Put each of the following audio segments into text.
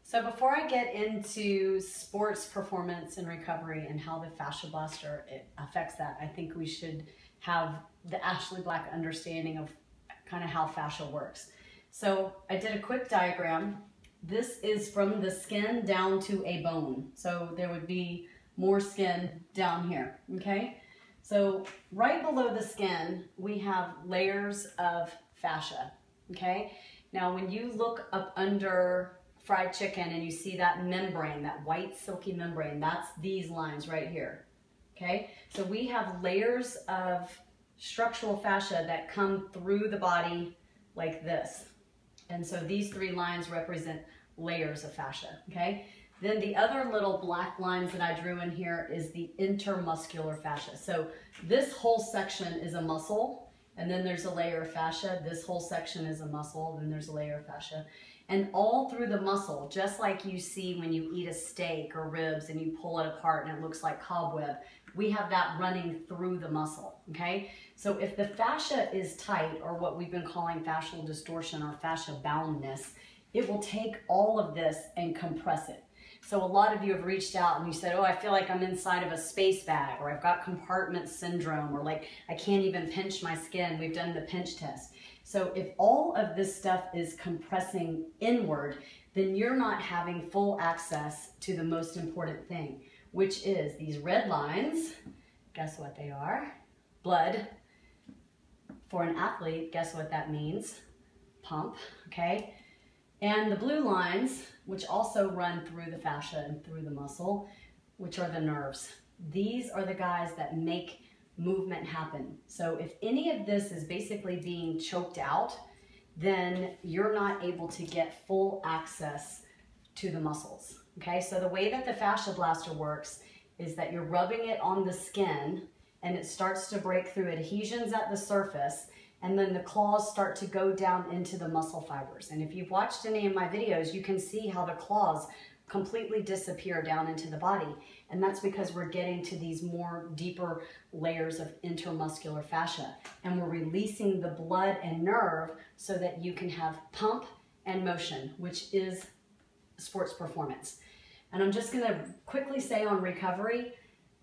So before I get into sports performance and recovery and how the FasciaBlaster affects that, I think we should have the Ashley Black understanding of kind of how fascia works. So I did a quick diagram. This is from the skin down to a bone. So there would be more skin down here, okay? So right below the skin, we have layers of fascia, okay? Now when you look up under fried chicken and you see that membrane, that white silky membrane, that's these lines right here, okay? So we have layers of structural fascia that come through the body like this. And so these three lines represent layers of fascia, okay? Then the other little black lines that I drew in here is the intermuscular fascia. So this whole section is a muscle, and then there's a layer of fascia. This whole section is a muscle, then there's a layer of fascia. And all through the muscle, just like you see when you eat a steak or ribs and you pull it apart and it looks like cobweb, we have that running through the muscle, okay? So if the fascia is tight, or what we've been calling fascial distortion or fascia boundness, it will take all of this and compress it. So a lot of you have reached out and you said, oh, I feel like I'm inside of a space bag, or I've got compartment syndrome, or like I can't even pinch my skin. We've done the pinch test. So if all of this stuff is compressing inward, then you're not having full access to the most important thing, which is these red lines. Guess what they are? Blood. For an athlete, guess what that means? Pump, okay? And the blue lines, which also run through the fascia and through the muscle, which are the nerves. These are the guys that make movement happen. So if any of this is basically being choked out, then you're not able to get full access to the muscles, okay? So the way that the FasciaBlaster works is that you're rubbing it on the skin and it starts to break through adhesions at the surface, and then the claws start to go down into the muscle fibers. And if you've watched any of my videos, you can see how the claws completely disappear down into the body. And that's because we're getting to these more deeper layers of intermuscular fascia. And we're releasing the blood and nerve so that you can have pump and motion, which is sports performance. And I'm just gonna quickly say on recovery,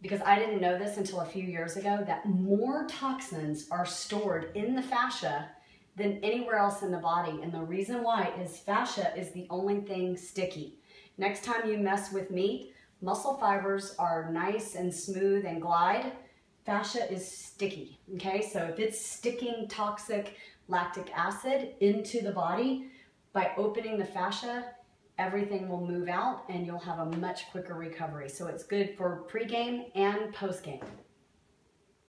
because I didn't know this until a few years ago, that more toxins are stored in the fascia than anywhere else in the body. And the reason why is fascia is the only thing sticky. Next time you mess with meat, muscle fibers are nice and smooth and glide. Fascia is sticky, okay? So if it's sticking toxic lactic acid into the body, by opening the fascia, everything will move out and you'll have a much quicker recovery. So it's good for pre-game and post-game.